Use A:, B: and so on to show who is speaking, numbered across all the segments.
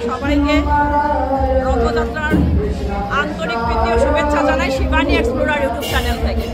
A: সবাইকে রথযাত্রার আন্তরিক প্রীতি ও শুভেচ্ছা জানাই শিবানী এক্সপ্লোরার ইউটিউব চ্যানেল থেকে।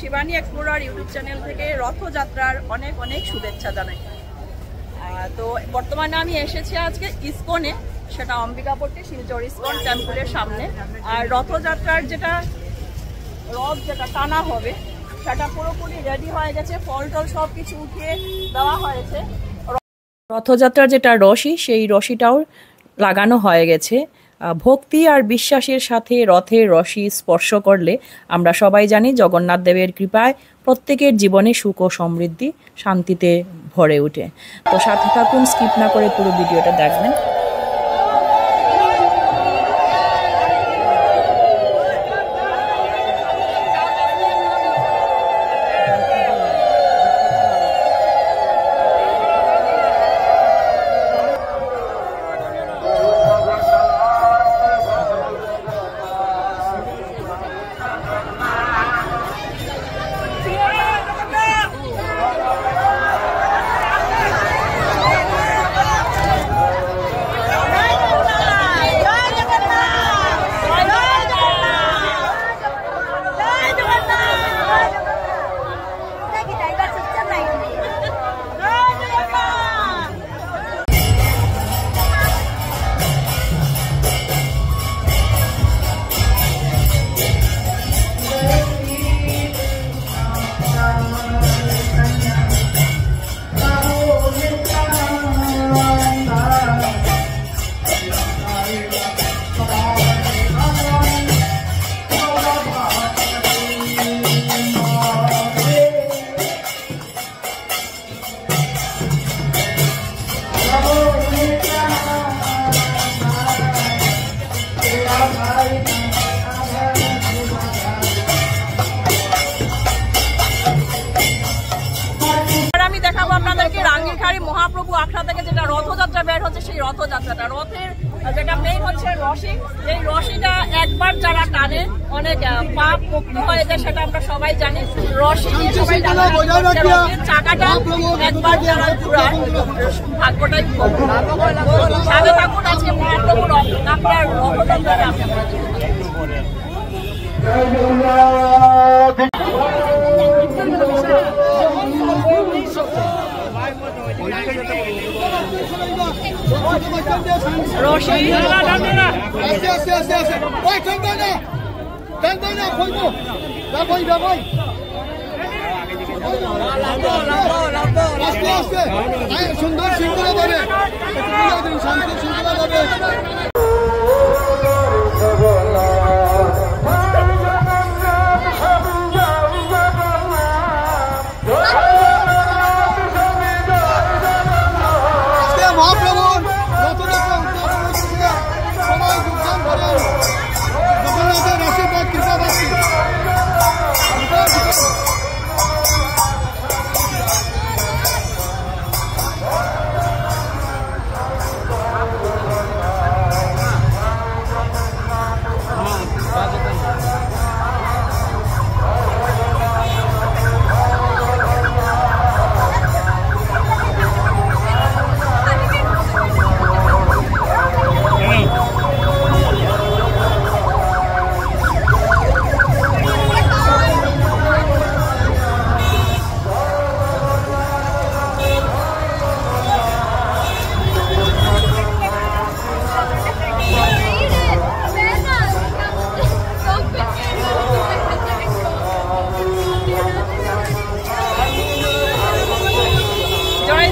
A: শিবানী এক্সপ্লোরার ইউটিউব চ্যানেল থেকে রথযাত্রার অনেক অনেক শুভেচ্ছা জানাই। তো বর্তমানে আমি এসেছি আজকে ইসকনে, সেটা অম্বিকাপট্টি শিলচর ইসকন টেম্পলের সামনে। আর রথযাত্রার যেটা রথ যেটা টানা হবে সেটা পুরোপুরি রেডি হয়ে গেছে, ফল টল সব কিছু উঠিয়ে দেওয়া হয়েছে। রথযাত্রার যেটা রশি সেই রশিটাও লাগানো হয়ে গেছে। ভক্তি আর বিশ্বাসের সাথে রথের রশি স্পর্শ করলে আমরা সবাই জানি জগন্নাথ দেবের কৃপায় প্রত্যেকের জীবনে সুখ ও সমৃদ্ধি শান্তিতে ভরে ওঠে। তো সাথে থাকুন, স্কিপ না করে পুরো ভিডিওটা দেখবেন। মহাপ্রভু আখড়া থেকে যেটা রথযাত্রা বের হচ্ছে সেই রথযাত্রাটা, রথের যেটা মেইন হচ্ছে রশি। এই রশিটা একবার যারা টানে অনেক পাপ মুক্ত হয়ে যায়, সেটা আমরা সবাই জানি। রশি নিয়ে সবাই চাকাটা একবার যারা ঘুরায় ভাগ্যটাই সাথে থাকুন। আজকে মহাপ্রভুর আপনার
B: সুন্দর শৃঙ্খলা পাবে, শান্তি শৃঙ্খলা পাবে। মহাপ্রভুর রথযাত্রা সবাই যোগদান করেন। জগন্নাথের আশীর্বাদ কৃপা পাচ্ছি।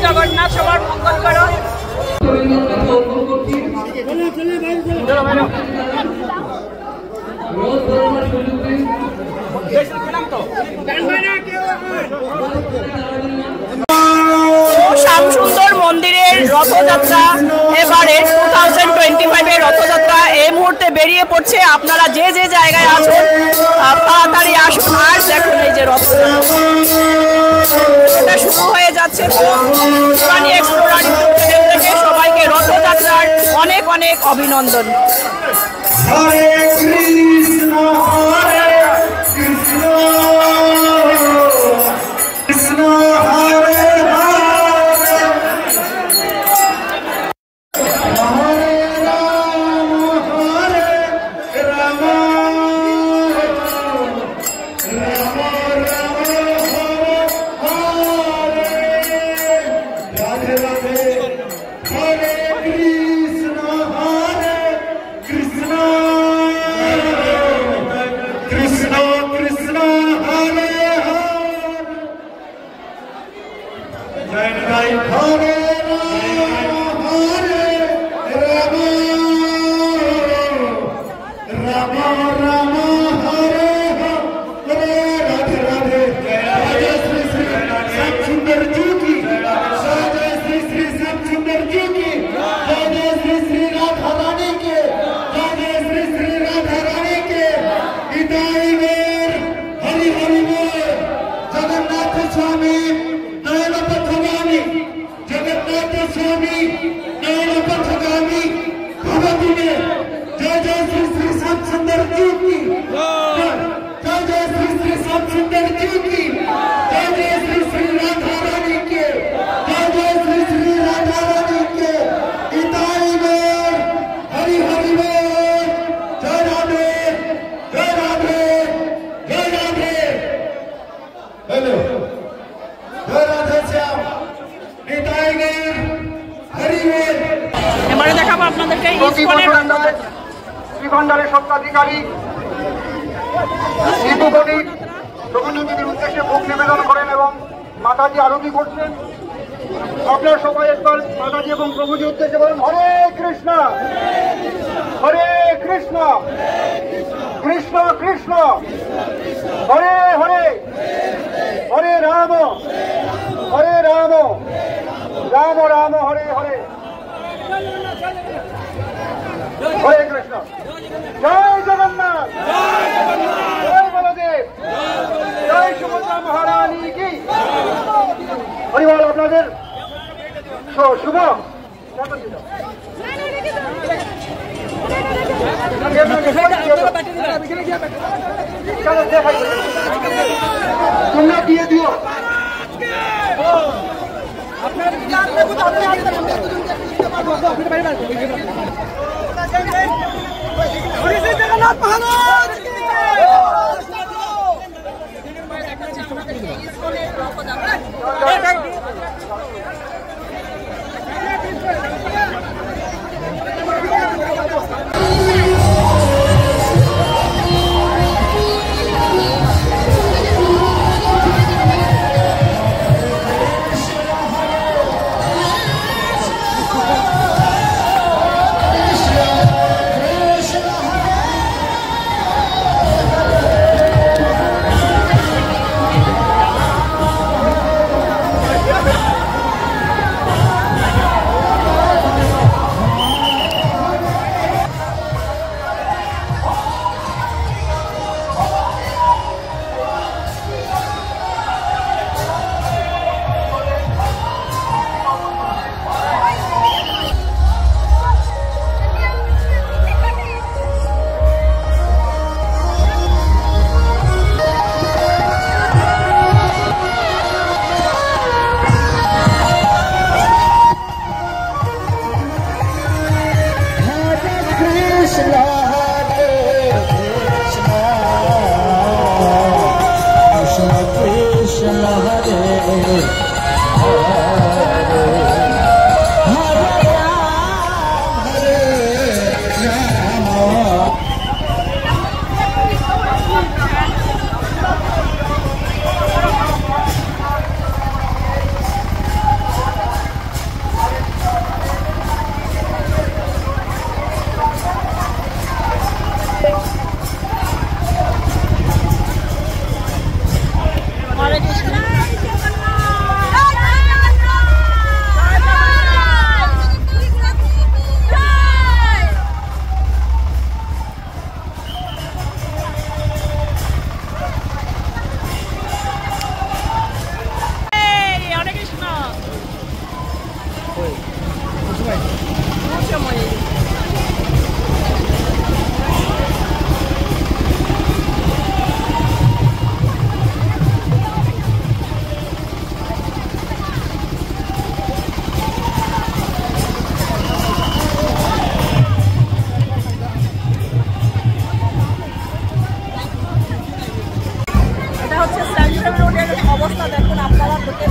B: জগন্নাথ সবার মঙ্গল করো। শ্যামসুন্দর মন্দিরের রথযাত্রা এবারে 2025 রথযাত্রা এই মুহূর্তে বেরিয়ে পড়ছে। আপনারা যে যে জায়গায় আছেন তাড়াতাড়ি আসুন আর দেখুন এই যে রথযাত্রা এটা শুরু হয়ে যাচ্ছে। শিবানী এক্সপ্লোরার ইউটিউব চ্যানেল থেকে সবাইকে রথযাত্রার অনেক অনেক অভিনন্দন।
C: হরে কৃষ্ণ হরে কৃষ্ণ কৃষ্ণ হরে
A: এবারে দেখাবো আপনাদেরকে
B: শ্রীভান্ডারের স্বত্বাধিকারী দীপু বণিক জগন্নাথের উদ্দেশ্যে ভোগ নিবেদন করেন এবং মাতাজি আরতি করছেন। আপনারা সবাই একবার মাতাজি এবং প্রভুজির উদ্দেশ্যে বলেন হরে কৃষ্ণ হরে কৃষ্ণ কৃষ্ণ কৃষ্ণ হরে হরে হরে রাম রাম রাম হরে হরে হরে কৃষ্ণ। জয় জগন্নাথ জয় বলদেব জয় সুভদ্রা মহারানী কি হরিবল। আপনাদের শুভ
C: তোমরা দিয়ে দিও জগন্নাথ মহারাজ
A: অবস্থা দেখুন আপনারা ঢুকে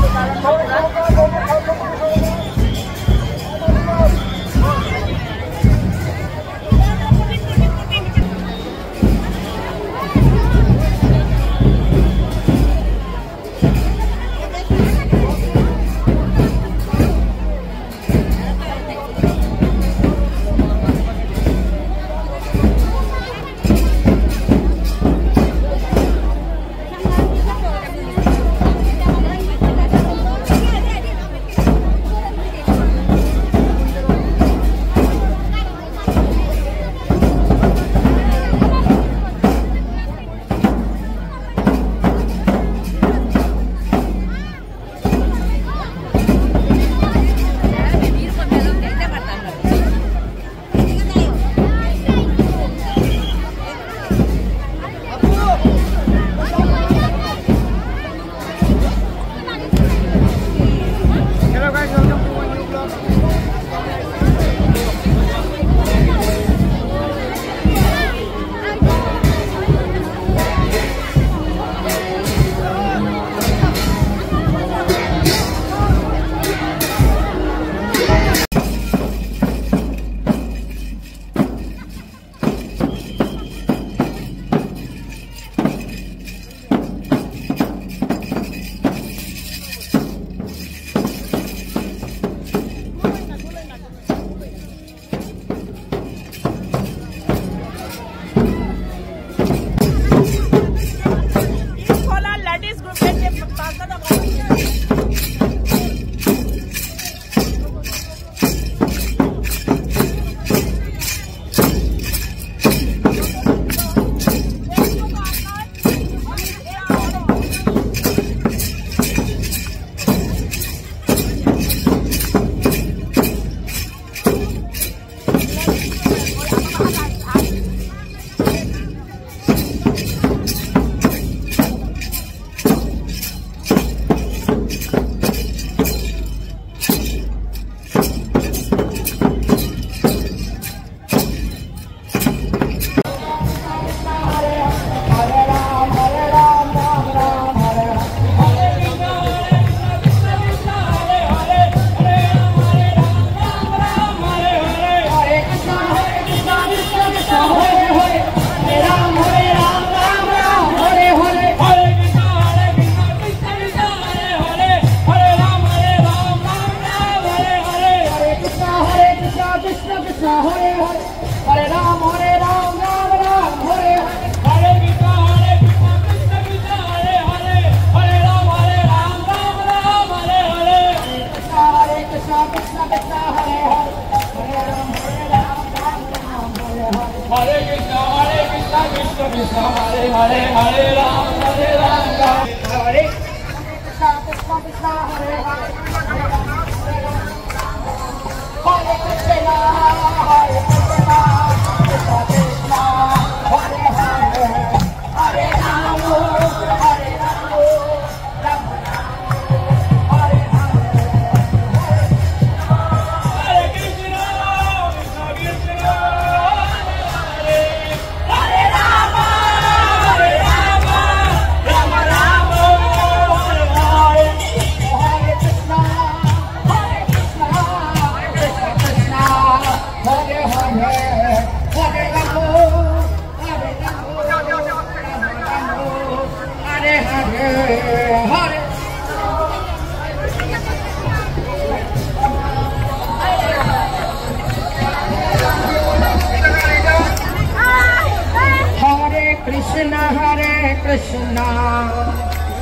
C: Krishna,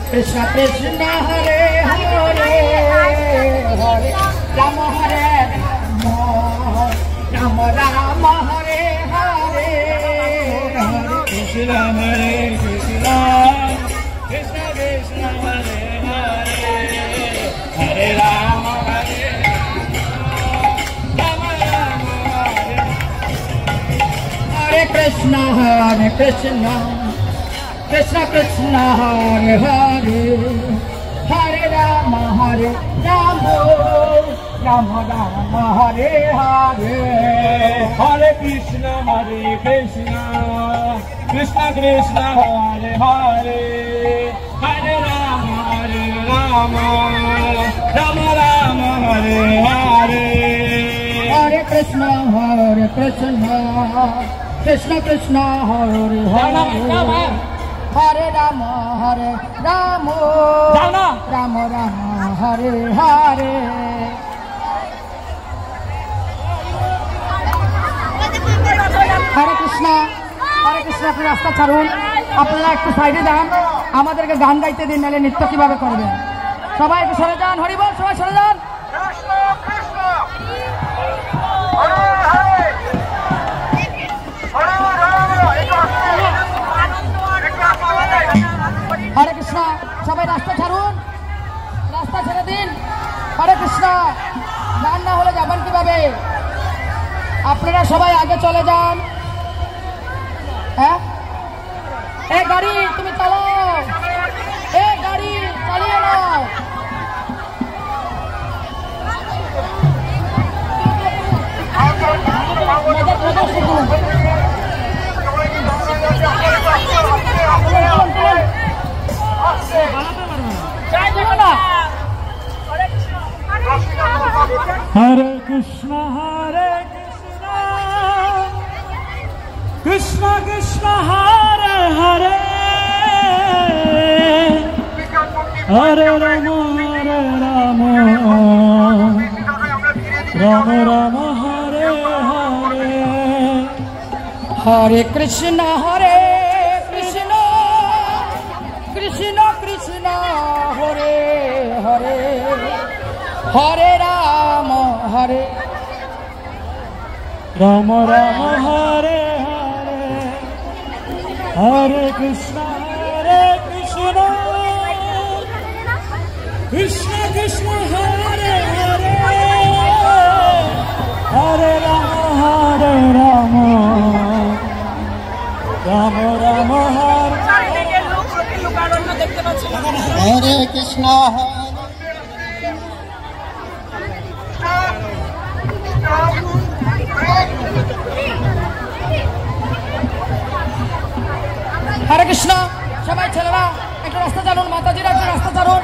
C: Krishna Krishna Hare Hare, Hare Rama Hare Rama, Rama Rama Hare Hare, Hare Krishna Hare Krishna, Krishna Krishna Hare Hare, Hare Rama Hare Rama, Rama Rama Hare Krishna, Krishna Krishna Hare Hare, Hare Rama Hare Rama, Rama Rama Hare Hare, Hare Krishna Krishna Krishna Hare Hare, Hare Rama Rama, Rama Rama Hare Hare, Hare Krishna Krishna Krishna Hare Hare, Hare Rama Rama, Rama Rama Hare Hare. হরে কৃষ্ণ আপনি রাস্তা ছাড়ুন, আপনারা একটু সাইডে যান, আমাদেরকে গান গাইতে দিন, নাহলে নৃত্য কিভাবে করবেন। সবাই একটু সরে যান, হরি বল, সবাই সরে যান। হরে কৃষ্ণ, সবাই রাস্তা ছাড়ুন, রাস্তা ছেড়ে দিন। হরে কৃষ্ণ, গান না হলে যাবেন কিভাবে? আপনারা সবাই আগে চলে যান। হ্যাঁ, এ গাড়ি তুমি চালাও, এ গাড়ি চালিয়ে নাও।
D: Hare Krishna, Krishna Krishna Hare Hare, Hare Rama Rama, Rama Rama Hare Hare,
C: Hare Krishna Krishna Krishna Hare Hare, Hare Rama
D: Rama Rama Hare Hare, Hare Krishna Krishna Krishna Hare Hare, Hare Rama Rama, Rama Rama Hare
C: Hare Krishna হরে কৃষ্ণ। সবাই ছেলেরা একটু রাস্তা চালুন, মাতাজিরা একটু রাস্তা চালুন,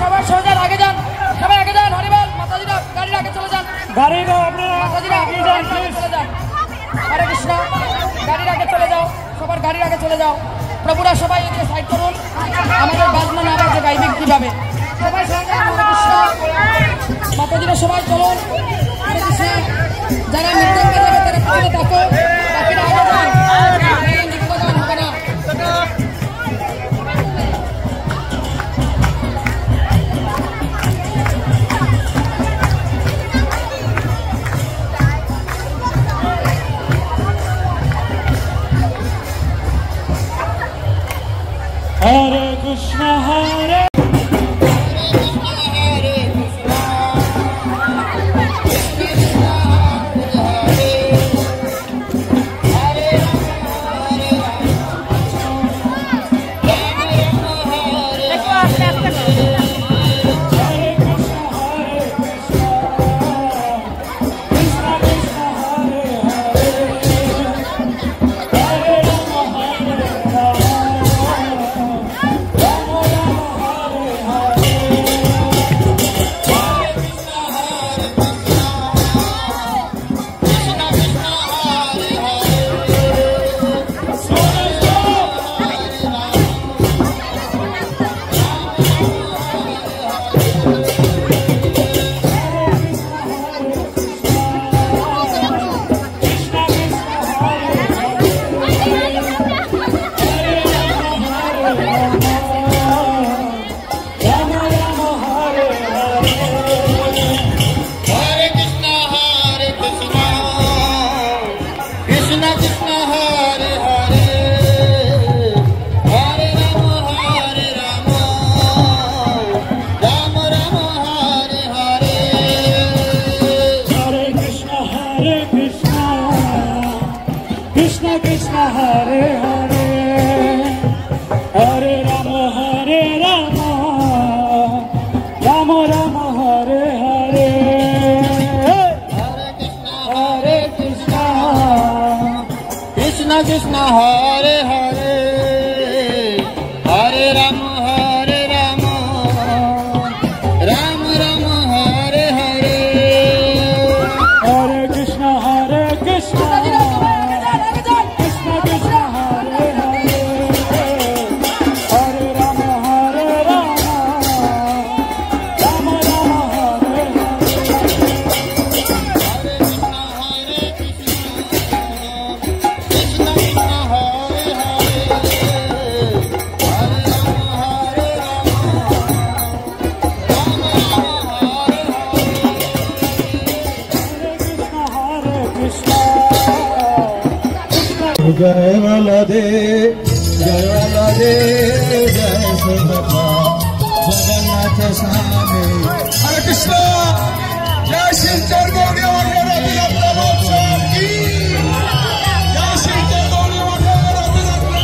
C: সবাই সরে যান, আগে যান, সবাই আগে যান। হরিবল, মাতাজিরা গাড়ির আগে চলে যান, মাতাজিরা চলে যান। হরে কৃষ্ণ, গাড়ির আগে চলে যাও, সবার গাড়ির আগে চলে যাও। প্রভুরা সবাই এদিকে সাইড করুন, আমাদের বাজনা না বাজে গাইবে কিভাবে। সবাই সরে যান। হরে কৃষ্ণ, মাতাজিরা সবাই চলুন। হরে কৃষ্ণ, যারা মৃত্যু যাবে তারা পিছনে থাকো, বাকিরা আগে যান, নৃত্য গান হবে না।
D: Hare Krishna Hare Rama
E: Krishna Hare Hare Hare Rama Hare Rama Rama Rama Hare Hare
D: Hare Krishna Hare Krishna Krishna Krishna Hare Hare Hare Rama Hare Rama Rama Rama Hare
E: Jai Valade, Jai Valade, Jai Sudhaka, Jagannath Swami. Hare Krishna, Jai Shri Gauri Mata Radhe Ratra ki, Jai Shri Gauri Mata Radhe Ratra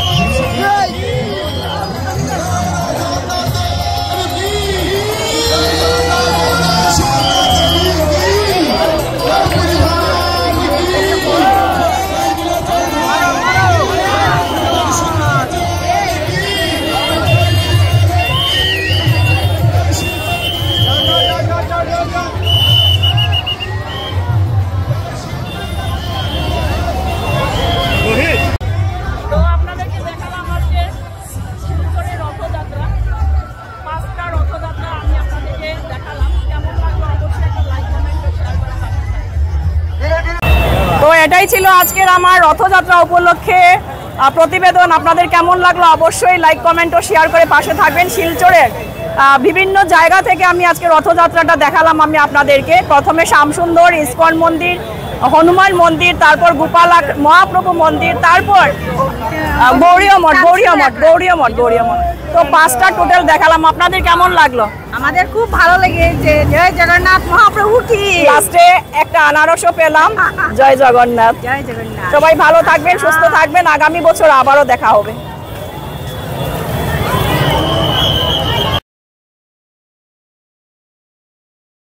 B: এটাই ছিল আজকের আমার রথযাত্রা উপলক্ষে প্রতিবেদন। আপনাদের কেমন লাগলো অবশ্যই লাইক কমেন্ট ও শেয়ার করে পাশে থাকবেন। শিলচরের বিভিন্ন জায়গা থেকে আমি আজকে রথযাত্রাটা দেখালাম আমি আপনাদেরকে। প্রথমে শ্যামসুন্দর, ইস্কন মন্দির, হনুমান মন্দির, তারপর গোপাল মহাপ্রভু মন্দির, তারপর গৌরীয় মঠ। তো 5টা টোটাল দেখালাম। আপনাদের কেমন লাগলো?
A: আমাদের খুব ভালো লেগেছে। জয় জগন্নাথ মহাপ্রভু কি।
B: লাস্টে একটা আনারসও পেলাম। জয় জগন্নাথ।
A: জয় জগন্নাথ।
B: সবাই ভালো থাকবেন, সুস্থ থাকবেন। আগামী বছর আবারও দেখা হবে।